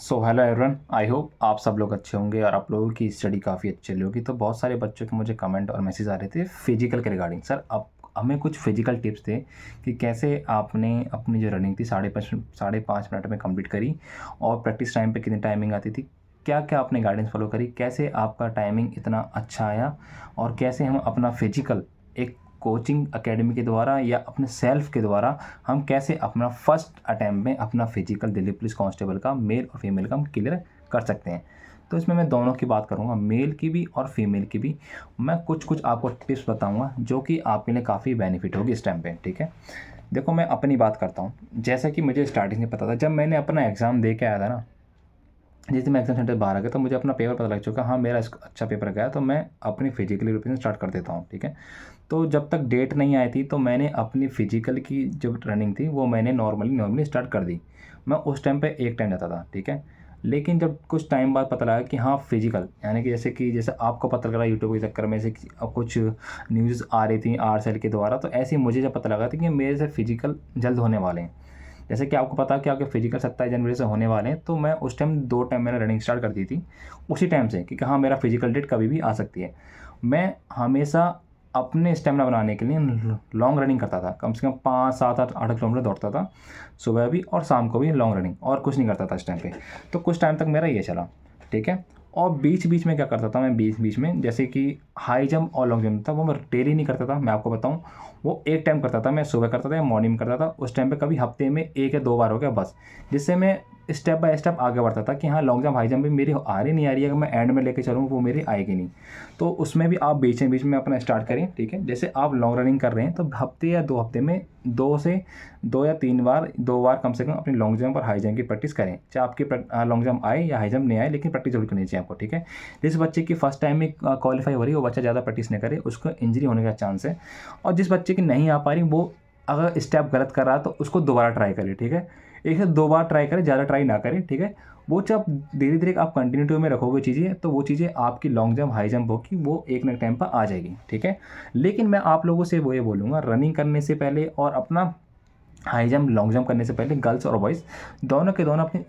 So hello everyone, I hope आप सब लोग अच्छे होंगे और आप लोगों की स्टडी काफ़ी अच्छी चली होगी। तो बहुत सारे बच्चों के मुझे कमेंट और मैसेज आ रहे थे फिजिकल के रिगार्डिंग। सर अब हमें कुछ फिजिकल टिप्स थे कि कैसे आपने अपनी जो रनिंग थी 5.5 मिनट में कंप्लीट करी और प्रैक्टिस टाइम पे कितनी टाइमिंग आती थी, क्या क्या आपने गाइडेंस फॉलो करी, कैसे आपका टाइमिंग इतना अच्छा आया और कैसे हम अपना फिजिकल एक कोचिंग एकेडमी के द्वारा या अपने सेल्फ के द्वारा हम कैसे अपना फर्स्ट अटैम्प्ट में अपना फिजिकल दिल्ली पुलिस कांस्टेबल का मेल और फीमेल का हम क्लियर कर सकते हैं। तो इसमें मैं दोनों की बात करूंगा, मेल की भी और फीमेल की भी। मैं कुछ कुछ आपको टिप्स बताऊंगा जो कि आपके लिए काफ़ी बेनिफिट होगी इस टाइम पे। ठीक है, देखो मैं अपनी बात करता हूँ। जैसा कि मुझे स्टार्टिंग में पता था, जब मैंने अपना एग्ज़ाम दे के आया था ना, जैसे मैं एग्जाम सेंटर बाहर आ गया तो मुझे अपना पेपर पता लग चुका, हाँ मेरा अच्छा पेपर गया, तो मैं अपनी फिजिकली प्रिपरेशन स्टार्ट कर देता हूँ। ठीक है, तो जब तक डेट नहीं आई थी तो मैंने अपनी फ़िज़िकल की जो रनिंग थी वो मैंने नॉर्मली स्टार्ट कर दी। मैं उस टाइम पे एक टाइम जाता था। ठीक है, लेकिन जब कुछ टाइम बाद पता लगा कि हाँ फिजिकल यानी कि जैसे आपको पता लग रहा है यूट्यूब के चक्कर में से कि अब कुछ न्यूज़ आ रही थी RSL के द्वारा, तो ऐसे ही मुझे जब पता लगा था कि मेरे से फिजिकल जल्द होने वाले हैं। जैसे कि आपको पता है कि आपके फिजिकल 27 जनवरी से होने वाले हैं, तो मैं उस टाइम 2 टाइम मैंने रनिंग स्टार्ट कर दी थी उसी टाइम से, क्योंकि हाँ मेरा फिजिकल डेट कभी भी आ सकती है। मैं हमेशा अपने स्टेमिना बनाने के लिए लॉन्ग रनिंग करता था, कम से कम 5 7 8 8 किलोमीटर दौड़ता था, सुबह भी और शाम को भी लॉन्ग रनिंग, और कुछ नहीं करता था इस टाइम पे। तो कुछ टाइम तक मेरा ये चला। ठीक है, और बीच बीच में क्या करता था मैं, बीच बीच में जैसे कि हाई जंप और लॉन्ग जंप था वो मैं डेली नहीं करता था। मैं आपको बताऊं, वो एक टाइम करता था, मैं सुबह करता था या मॉर्निंग में करता था। उस टाइम पे कभी हफ्ते में 1 या 2 बार हो गया बस, जिससे मैं स्टेप बाय स्टेप आगे बढ़ता था कि हाँ लॉन्ग जंप हाई जंप भी मेरी आ रही नहीं आ रही है, अगर मैं एंड में लेके चलूँ वो मेरी आएगी नहीं। तो उसमें भी आप बीच में अपना स्टार्ट करें। ठीक है, जैसे आप लॉन्ग रनिंग कर रहे हैं तो हफ्ते या 2 हफ्ते में 2 या 3 बार, 2 बार कम से कम अपनी लॉन्ग जंप और हाई जंप की प्रैक्टिस करें, चाहे आपकी लॉन्ग जंप आए या हाई जंप नहीं आए, लेकिन प्रैक्टिस जरूर करनी चाहिए आपको। ठीक है, जिस बच्चे की फर्स्ट टाइम में क्वालिफाई हो रही है वो बच्चा ज़्यादा प्रैक्टिस नहीं करे, उसको इंजरी होने का चांस है। और जिस बच्चे की नहीं आ पा रही वो अगर स्टेप गलत कर रहा है तो उसको दोबारा ट्राई करे। ठीक है, एक से 2 बार ट्राई करें, ज़्यादा ट्राई ना करें। ठीक है, वो जब धीरे धीरे आप कंटिन्यूटी में रखोगे चीज़ें, तो वो चीज़ें आपकी लॉन्ग जंप हाई जंप होगी, वो एक ना टाइम पर आ जाएगी। ठीक है, लेकिन मैं आप लोगों से वो ये बोलूँगा, रनिंग करने से पहले और अपना हाई जंप लॉन्ग जंप करने से पहले गर्ल्स और बॉयज़ दोनों के दोनों अपनी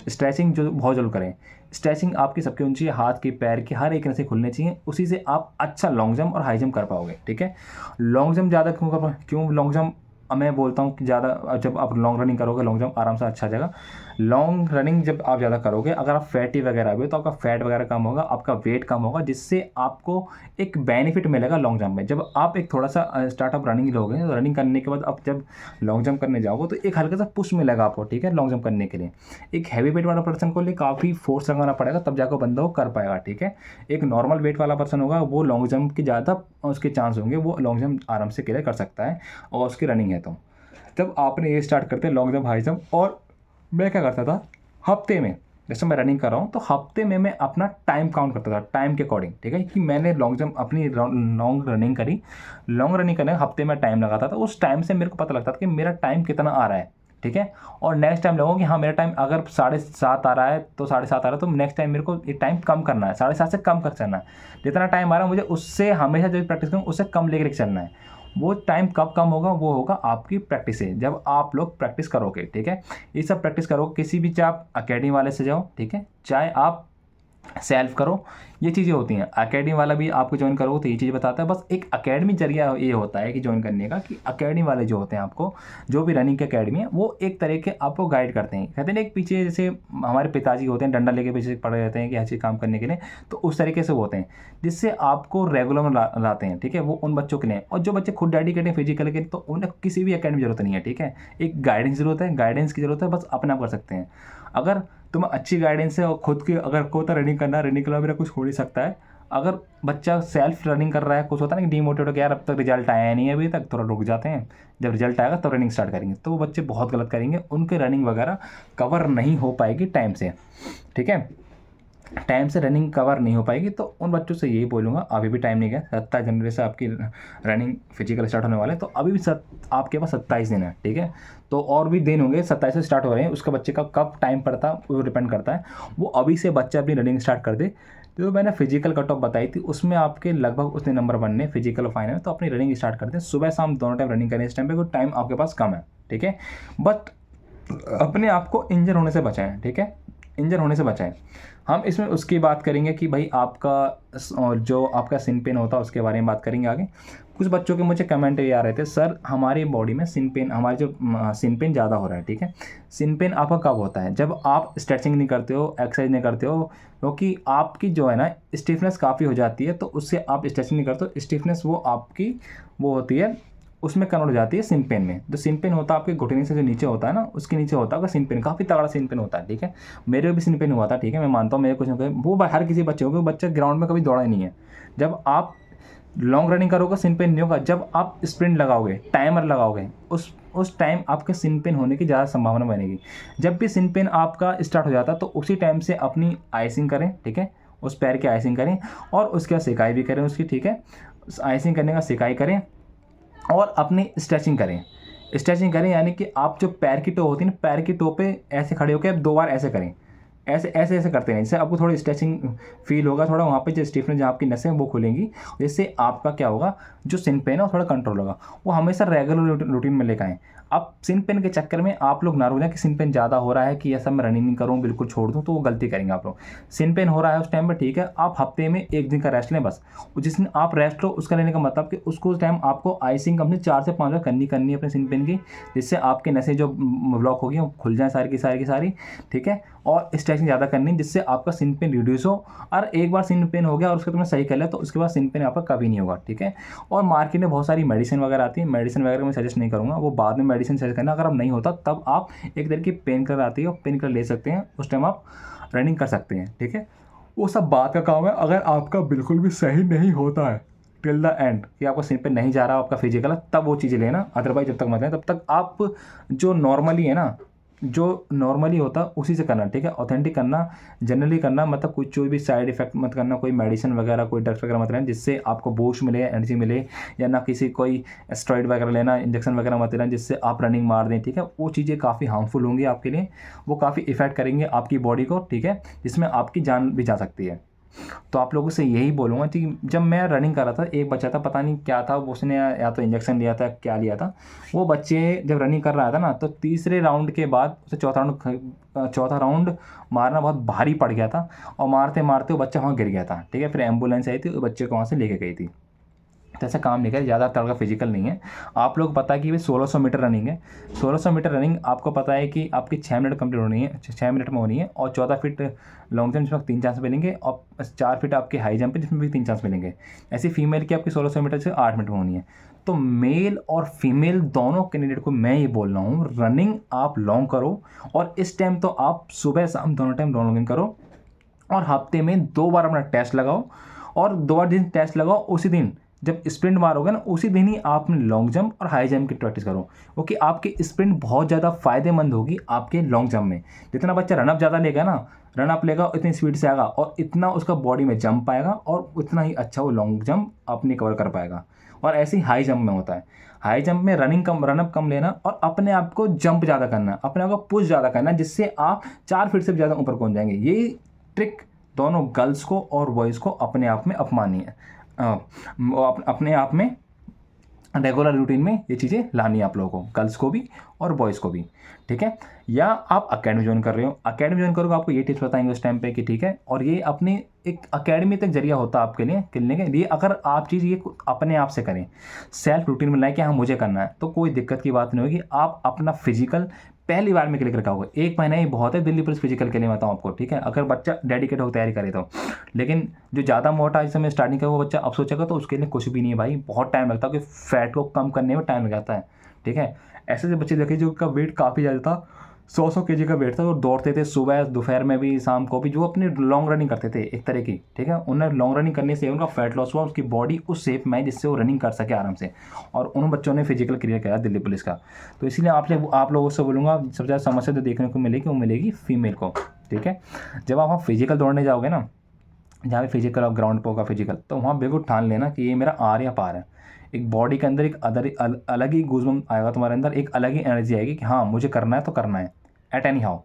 स्ट्रेचिंग जो बहुत ज़रूर करें। स्ट्रेचिंग आपकी सबकी होनी चाहिए, हाथ की पैर की हर एक नसें खुलनी चाहिए, उसी से आप अच्छा लॉन्ग जंप और हाई जंप कर पाओगे। ठीक है, लॉन्ग जंप ज़्यादा क्यों लॉन्ग जंप मैं बोलता हूँ कि ज़्यादा जब आप लॉन्ग रनिंग करोगे लॉन्ग जंप आराम से अच्छा जाएगा। लॉन्ग रनिंग जब आप ज़्यादा करोगे, अगर आप फैटी वगैरह भी हो तो आपका फैट वगैरह कम होगा, आपका वेट कम होगा, जिससे आपको एक बेनिफिट मिलेगा लॉन्ग जंप में। जब आप एक थोड़ा सा स्टार्टअप रनिंग लोगे तो रनिंग करने के बाद आप जब लॉन्ग जंप करने जाओगे तो एक हल्का सा पुश मिलेगा आपको। ठीक है, लॉन्ग जंप करने के लिए एक हैवी वेट वाला पर्सन को लिए काफ़ी फोर्स लगाना पड़ेगा, तब जाकर बंदा वो कर पाएगा। ठीक है, एक नॉर्मल वेट वाला पर्सन होगा वो लॉन्ग जंप की ज़्यादा उसके चांस होंगे, वो लॉन्ग जंप आराम से क्लियर कर सकता है और उसकी रनिंग है। तो जब आपने ये स्टार्ट करते हैं लॉन्ग जंप हाई जंप, और मैं क्या करता था हफ्ते में, जैसे मैं रनिंग कर रहा हूँ तो हफ्ते में मैं अपना टाइम काउंट करता था टाइम के अकॉर्डिंग। ठीक है, कि मैंने लॉन्ग जंप अपनी लॉन्ग रनिंग करी, लॉन्ग रनिंग करने हफ्ते में टाइम लगाता था, उस टाइम से मेरे को पता लगता था कि मेरा टाइम कितना आ रहा है। ठीक है, और नेक्स्ट टाइम लगूँ कि हाँ मेरा टाइम अगर 7:30 आ रहा है तो 7:30 आ रहा है, तो नेक्स्ट टाइम मेरे को ये टाइम कम करना है, 7:30 से कम कर चलना है। जितना टाइम आ रहा है मुझे उससे हमेशा जो प्रैक्टिस करूँ उससे कम लेकर चलना है। वो टाइम कब कम होगा, वो होगा आपकी प्रैक्टिस से, जब आप लोग प्रैक्टिस करोगे। ठीक है, ये सब प्रैक्टिस करोगे किसी भी, चाहे आप अकेडमी वाले से जाओ, ठीक है, चाहे आप सेल्फ करो, ये चीज़ें होती हैं। अकेडमी वाला भी आपको ज्वाइन करोगे तो ये चीज़ बताता है। बस एक अकेडमी जरिया ये होता है कि ज्वाइन करने का, कि अकेडमी वाले जो होते हैं आपको, जो भी रनिंग की अकेडमी है, वो एक तरह के आपको गाइड करते हैं। कहते हैं ना एक पीछे जैसे हमारे पिताजी होते हैं डंडा लेके पीछे पड़े रहते हैं कि ऐसे काम करने के लिए, तो उस तरीके से वो होते हैं जिससे आपको रेगुलर में लाते हैं। ठीक है, वो उन बच्चों के लिए, और जो बच्चे खुद डेडिकेटेड हैं फिजिकल के, तो उन्हें किसी भी अकेडमी की जरूरत नहीं है। ठीक है, एक गाइडेंस जरूरत है, गाइडेंस की जरूरत है, बस अपने आप कर सकते हैं। अगर तुम्हें अच्छी गाइडेंस है और खुद की अगर को तो रनिंग करना, रनिंग के अलावा मेरा कुछ हो नहीं सकता है। अगर बच्चा सेल्फ रनिंग कर रहा है, कुछ होता है ना कि डीमोटिवेट हो गया, यार अब तक रिजल्ट आया नहीं है, अभी तक थोड़ा रुक जाते हैं, जब रिजल्ट आएगा तो रनिंग स्टार्ट करेंगे, तो वो बच्चे बहुत गलत करेंगे, उनके रनिंग वगैरह कवर नहीं हो पाएगी टाइम से। ठीक है, टाइम से रनिंग कवर नहीं हो पाएगी, तो उन बच्चों से यही बोलूँगा, अभी भी टाइम नहीं गया, 27 जनवरी से आपकी रनिंग फिजिकल स्टार्ट होने वाले हैं, तो अभी भी आपके पास 27 दिन है। ठीक है, तो और भी दिन होंगे, 27 से स्टार्ट हो रहे हैं, उसका बच्चे का कब टाइम पड़ता है वो डिपेंड करता है। वो अभी से बच्चा अपनी रनिंग स्टार्ट कर दे। जो मैंने फिजिकल कट ऑफ बताई थी उसमें आपके लगभग उतने नंबर बनने फिजिकल और फाइनल में, तो अपनी रनिंग स्टार्ट करते हैं, सुबह शाम दोनों टाइम रनिंग करें इस टाइम पे, कोई टाइम आपके पास कम है। ठीक है, बट अपने आप को इंजर होने से बचाएं। ठीक है, इंजर होने से बचाएं। हम इसमें उसकी बात करेंगे कि भाई आपका जो आपका सिन पेन होता है उसके बारे में बात करेंगे आगे। कुछ बच्चों के मुझे कमेंट ये आ रहे थे, सर हमारी बॉडी में सिन पेन, हमारे जो सिन पेन ज़्यादा हो रहा है, ठीक है। सिन पेन आपका कब होता है? जब आप स्ट्रेचिंग नहीं करते हो, एक्सरसाइज नहीं करते हो, क्योंकि आपकी जो है ना स्टिफनेस काफ़ी हो जाती है, तो उससे आप स्ट्रेचिंग नहीं करते हो, स्टिफनेस वो आपकी वो होती है, उसमें कन्वर्ट हो जाती है सिन पेन में। जो सिन पेन होता है आपके घुटने से जो नीचे होता है ना, उसके नीचे होता है सिन पेन, काफ़ी तगड़ा सिन पेन होता है, ठीक है। मेरे भी सिन पेन हुआ था, ठीक है, मैं मानता हूँ मेरे कुछ ना कुछ वो हर किसी बच्चे को, बच्चा ग्राउंड में कभी दौड़ा ही नहीं है। जब आप लॉन्ग रनिंग करोगे सिन पेन नहीं होगा। जब आप स्प्रिंट लगाओगे, टाइमर लगाओगे, उस टाइम आपके सिन पेन होने की ज़्यादा संभावना बनेगी। जब भी सिन पेन आपका स्टार्ट हो जाता है तो उसी टाइम से अपनी आइसिंग करें, ठीक है, उस पैर की आइसिंग करें और उसके बाद सिकाई भी करें उसकी, ठीक है। आइसिंग करने का सिकाई करें और अपनी स्ट्रेचिंग करें। स्ट्रेचिंग करें यानी कि आप जो पैर की टो होती है ना, पैर की टो पे ऐसे खड़े होकर 2 बार ऐसे करें, ऐसे ऐसे ऐसे करते रहें, जिससे आपको थोड़ी स्ट्रेचिंग फील होगा, थोड़ा वहाँ पे जो स्टिफनेस जहाँ आपकी नसें वो खुलेंगी, जिससे आपका क्या होगा, जो सिन पेन है वो थोड़ा कंट्रोल होगा। वो हमेशा रेगुलर रूटीन में लेकर आएँ। अब सिन पेन के चक्कर में आप लोग ना रुकें कि सिन पेन ज़्यादा हो रहा है कि ऐसा मैं रनिंग नहीं करूँ, बिल्कुल छोड़ दूँ, तो वो गलती करेंगे आप लोग। सिन पेन हो रहा है उस टाइम पे, ठीक है, आप हफ्ते में 1 दिन का रेस्ट लें बस। जिस दिन आप रेस्ट लो उसका लेने का मतलब कि उसको उस टाइम आपको आइसिंग अपनी 4 से 5 बार करनी है अपने सिन पेन की, जिससे आपके नसें जो ब्लॉक होगी वो खुल जाएँ सारी की सारी, ठीक है। और स्ट्रेचिंग ज़्यादा करनी जिससे आपका सिन पेन रिड्यूस हो। और एक बार सिन पेन हो गया और उसको तुमने सही कर लिया तो उसके बाद सिन पेन आपका कभी नहीं होगा, ठीक है। और मार्केट में बहुत सारी मेडिसिन वगैरह आती है, मेडिसिन वगैरह मैं सजेस्ट नहीं करूँगा, वो बाद में मेडिसिन सजेस्ट करना। अगर अब नहीं होता तब आप एक तरह की पेन किलर आती है, पेन किलर ले सकते हैं, उस टाइम आप रनिंग कर सकते हैं, ठीक है। वो सब बात का काम है। अगर आपका बिल्कुल भी सही नहीं होता है टिल द एंड कि आपका सिन पेन नहीं जा रहा आपका फिजिकल, तब वो चीज़ें लेना, अदरवाइज जब तक मत लें तब तक आप जो नॉर्मली है ना, जो नॉर्मली होता उसी से करना, ठीक है। ऑथेंटिक करना, जनरली करना, मतलब कुछ भी साइड इफेक्ट मत करना, कोई मेडिसिन वगैरह कोई ड्रग्स वगैरह मत लेना जिससे आपको बूस्ट मिले, एनर्जी मिले, या ना किसी कोई स्टेरॉइड वगैरह लेना, इंजेक्शन वगैरह मत लेना जिससे आप रनिंग मार दें, ठीक है। वो चीज़ें काफ़ी हार्मफुल होंगी आपके लिए, वो काफ़ी इफेक्ट करेंगे आपकी बॉडी को, ठीक है, जिसमें आपकी जान भी जा सकती है। तो आप लोगों से यही बोलूँगा कि जब मैं रनिंग कर रहा था, एक बच्चा था, पता नहीं क्या था, उसने या तो इंजेक्शन लिया था, क्या लिया था, वो बच्चे जब रनिंग कर रहा था ना, तो तीसरे राउंड के बाद उसे चौथा राउंड मारना बहुत भारी पड़ गया था, और मारते मारते वो बच्चा वहाँ गिर गया था, ठीक है। फिर एम्बुलेंस आई थी, उस बच्चे को वहाँ से लेके गई थी। तो ऐसा काम नहीं करे, ज़्यादा तगड़ा फिजिकल नहीं है। आप लोग पता है कि भाई 1600 मीटर रनिंग है, 1600 मीटर रनिंग आपको पता है कि आपकी 6 मिनट कंप्लीट होनी है, 6 मिनट में होनी है। और 14 फीट लॉन्ग जंप जिसमें 3 चांस मिलेंगे, और 4 फीट आपके हाई जंप है जिसमें भी 3 चांस मिलेंगे। ऐसी फीमेल की आपकी 1600 मीटर से 8 मिनट में होनी है। तो मेल और फीमेल दोनों कैंडिडेट को मैं ये बोल रहा हूँ, रनिंग आप लॉन्ग करो, और इस टाइम तो आप सुबह शाम दोनों टाइम रनिंग करो, और हफ्ते में 2 बार अपना टेस्ट लगाओ, और 2 बार जिस टेस्ट लगाओ उसी दिन जब स्प्रिंट मारोगे ना, उसी दिन ही आप लॉन्ग जंप और हाई जंप की प्रैक्टिस करो, क्योंकि आपकी स्प्रिंट बहुत ज़्यादा फायदेमंद होगी आपके लॉन्ग जंप में। जितना बच्चा रनअप ज़्यादा लेगा ना, रनअप लेगा इतनी स्पीड से आएगा, और इतना उसका बॉडी में जंप पाएगा, और उतना ही अच्छा वो लॉन्ग जंप अपनी कवर कर पाएगा। और ऐसे ही हाई जंप में होता है, हाई जंप में रनअप कम लेना, और अपने आप को जंप ज़्यादा करना, अपने आप को पुश ज़्यादा करना, जिससे आप 4 फीट से भी ज़्यादा ऊपर पहुँच जाएंगे। ये ट्रिक दोनों गर्ल्स को और बॉयज़ को अपने आप में अपमानी है, अपने आप में रेगुलर रूटीन में ये चीज़ें लानी है आप लोगों को, गर्ल्स को भी और बॉयज़ को भी, ठीक है। या आप अकेडमी ज्वाइन कर रहे हो, अकेडमी ज्वाइन करोगे, आपको ये टिप्स बताएंगे उस टाइम पे कि ठीक है। और ये अपनी एक अकेडमी तक जरिया होता है आपके लिए खेलने के लिए। अगर आप चीज़ ये अपने आप से करें, सेल्फ रूटीन में लाए कि हाँ मुझे करना है, तो कोई दिक्कत की बात नहीं होगी। आप अपना फिजिकल पहली बार में क्लियर करके आओगे, 1 महीना ही बहुत है दिल्ली पुलिस फिजिकल के लिए, बताऊँ आपको, ठीक है, अगर बच्चा डेडिकेट होकर तैयारी करे तो। लेकिन जो ज़्यादा मोटा इस समय स्टार्टिंग का वो बच्चा अब सोचेगा तो उसके लिए कुछ भी नहीं है भाई, बहुत टाइम लगता है, कि फैट को कम करने में टाइम लग जाता है, ठीक है। ऐसे जो बच्चे देखे जो का वेट काफ़ी ज़्यादा था, 100 केजी का वेट था, और दौड़ते थे सुबह दोपहर में भी शाम को भी, जो अपनी लॉन्ग रनिंग करते थे एक तरह की, ठीक है। उन्हें लॉन्ग रनिंग करने से उनका फैट लॉस हुआ, उसकी बॉडी उस शेप में है जिससे वो रनिंग कर सके आराम से, और उन बच्चों ने फिजिकल क्लियर किया दिल्ली पुलिस का। तो इसलिए आप लोगों से बोलूँगा, सबसे ज़्यादा समस्या जो देखने को मिलेगी वो मिलेगी फीमेल को, ठीक है। जब आप फिजिकल दौड़ने जाओगे ना, जहाँ भी फिजिकल और ग्राउंड पे होगा फिजिकल, तो वहाँ बिल्कुल ठान लेना कि ये मेरा आर या पार है। एक बॉडी के अंदर एक अलग ही गूज़बम्प आएगा तुम्हारे अंदर, एक अलग ही एनर्जी आएगी कि हाँ मुझे करना है तो करना है, एट एनी हाउ,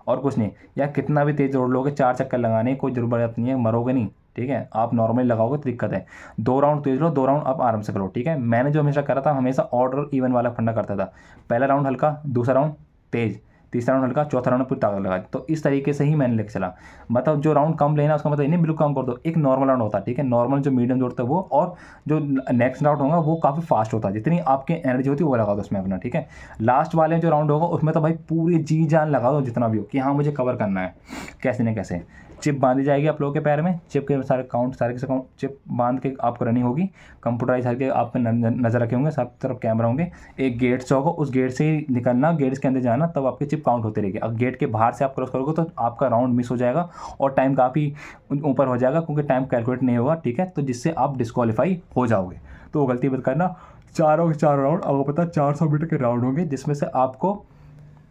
और कुछ नहीं। या कितना भी तेज़ दौड़ लोगे, 4 चक्कर लगाने की कोई ज़रूरत नहीं है, मरोगे नहीं, ठीक है। आप नॉर्मली लगाओगे तो दिक्कत है। 2 राउंड तेज लो, 2 राउंड आप आराम से करो, ठीक है। मैंने जो हमेशा करा था, हमेशा ऑर्डर इवन वाला फंडा करता था, पहला राउंड हल्का, दूसरा राउंड तेज़, तीसरा राउंड हल्का, चौथा राउंड पूरी ताकत लगा दी। तो इस तरीके से ही मैंने लेके चला। मतलब जो राउंड कम लेना उसका मतलब ये नहीं बिल्कुल कम कर दो, एक नॉर्मल राउंड होता है, ठीक है, नॉर्मल जो मीडियम जोड़ता है वो, और जो नेक्स्ट राउंड होगा वो काफ़ी फास्ट होता है, जितनी आपकी एनर्जी होती है वो लगा दो उसमें अपना, ठीक है। लास्ट वाले जो राउंड होगा उसमें तो भाई पूरी जी जान लगा दो जितना भी हो, कि हाँ मुझे कवर करना है कैसे न कैसे। चिप बांधी जाएगी आप लोगों के पैर में, चिप के सारे काउंट, सारे के काउंट चिप बांध के आपको रनिंग होगी। कंप्यूटराइज करके आप पे नज़र रखे होंगे, सब तरफ कैमरा होंगे, एक गेट से होगा, उस गेट से ही निकलना, गेट के अंदर जाना, तब आपकी चिप काउंट होती रहेगी। अब गेट के बाहर से आप क्रॉस करोगे तो आपका राउंड मिस हो जाएगा और टाइम काफ़ी ऊपर हो जाएगा, क्योंकि टाइम कैलकुलेट नहीं होगा, ठीक है, तो जिससे आप डिस्क्वालीफाई हो जाओगे। तो वो गलती मत करना। चारों के चार राउंड आपको पता है 400 मीटर के राउंड होंगे, जिसमें से आपको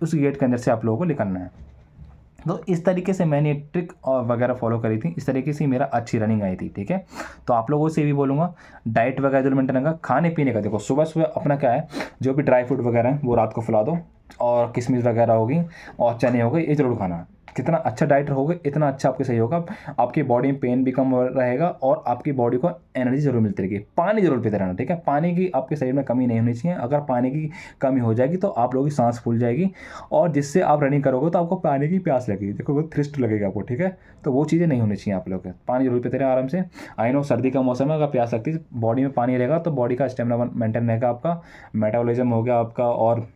उस गेट के अंदर से आप लोगों को निकलना है। तो इस तरीके से मैंने ट्रिक और वगैरह फॉलो करी थी, इस तरीके से मेरा अच्छी रनिंग आई थी, ठीक है। तो आप लोगों से भी बोलूँगा डाइट वगैरह जो मेंटेन रखा, खाने पीने का देखो, सुबह सुबह अपना क्या है, जो भी ड्राई फ्रूट वगैरह है वो रात को फुला दो, और किशमिश वगैरह होगी और चने हो गए, ये जरूर खाना। कितना अच्छा डाइट रहोगे इतना अच्छा आपके सही होगा, आपकी बॉडी में पेन भी कम रहेगा और आपकी बॉडी को एनर्जी जरूर मिलती रहेगी। पानी जरूर पीते रहना, ठीक है, पानी की आपके शरीर में कमी नहीं होनी चाहिए। अगर पानी की कमी हो जाएगी तो आप लोगों की सांस फूल जाएगी, और जिससे आप रनिंग करोगे तो आपको पानी की प्यास लगेगी, देखो वो थ्रिस्ट लगेगा आपको, ठीक है। तो वो चीज़ें नहीं होनी चाहिए आप लोग के। पानी जरूर पीते रहे आराम से। आई नो सर्दी का मौसम है, अगर प्यास लगती है, बॉडी में पानी रहेगा तो बॉडी का स्टेमिना मेंटेन रहेगा, आपका मेटाबॉलिज्म हो गया आपका, और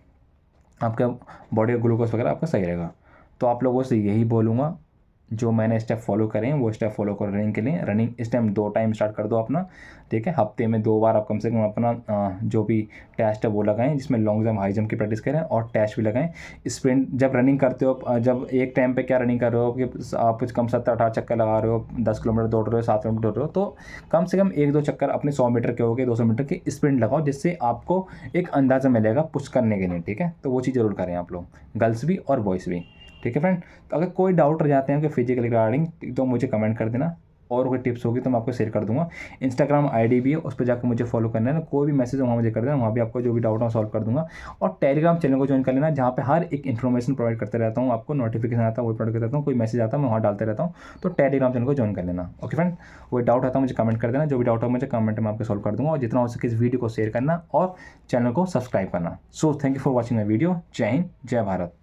आपका बॉडी का ग्लूकोज वगैरह आपका सही रहेगा। तो आप लोगों से यही बोलूँगा, जो मैंने स्टेप फॉलो करे हैं वो स्टेप फॉलो करो रनिंग के लिए। रनिंग इस टाइम 2 टाइम स्टार्ट कर दो अपना, ठीक है, हफ्ते में 2 बार आप कम से कम अपना जो भी टेस्ट है वो लगाएं, जिसमें लॉन्ग जंप हाई जंप की प्रैक्टिस करें और टेस्ट भी लगाएं। स्प्रिंट जब रनिंग करते हो, जब एक टाइम पे क्या रनिंग कर रहे हो कि आप कुछ कम 70-18 चक्कर लगा रहे हो, 10 किलोमीटर दौड़ रहे हो, 7 किलोमीटर दौड़ रहे हो, तो कम से कम 1-2 चक्कर अपने 100 मीटर के हो गए, 200 मीटर के स्प्रिंट लगाओ, जिससे आपको एक अंदाज़ा मिलेगा पुश करने के लिए, ठीक है। तो वो चीज़ ज़रूर करें आप लोग, गर्ल्स भी और बॉयज़ भी, ठीक है फ्रेंड। तो अगर कोई डाउट रह जाते हैं कि फिजिकल रिगार्डिंग, तो मुझे कमेंट कर देना, और कोई टिप्स होगी तो मैं आपको शेयर कर दूंगा। इंस्टाग्राम आईडी भी है, उस पर जाकर मुझे फॉलो करना है ना, कोई भी मैसेज वहाँ मुझे कर देना, वहाँ भी आपको जो भी डाउट है सॉल्व कर दूंगा। और टेलीग्राम चैनल को ज्वाइन कर लेना, जहाँ पे हर एक इन्फॉर्मेशन प्रोवाइड करते रहता हूँ, आपको नोटिफिकेशन आता है वही प्रोवाइड करता रहता हूँ, कोई मैसेज आता है मैं वहाँ डालते रहता हूँ। तो टेलीग्राम चैनल को ज्वाइन कर लेना, ओके फ्रेंड। कोई डाउट आता है मुझे कमेंट कर देना, जो भी डाउट हो मुझे कमेंट में आपको सॉल्व कर दूंगा, और जितना हो सके इस वीडियो को शेयर करना और चैनल को सब्सक्राइब करना। So thank you for watching my video. जय हिंद, जय भारत।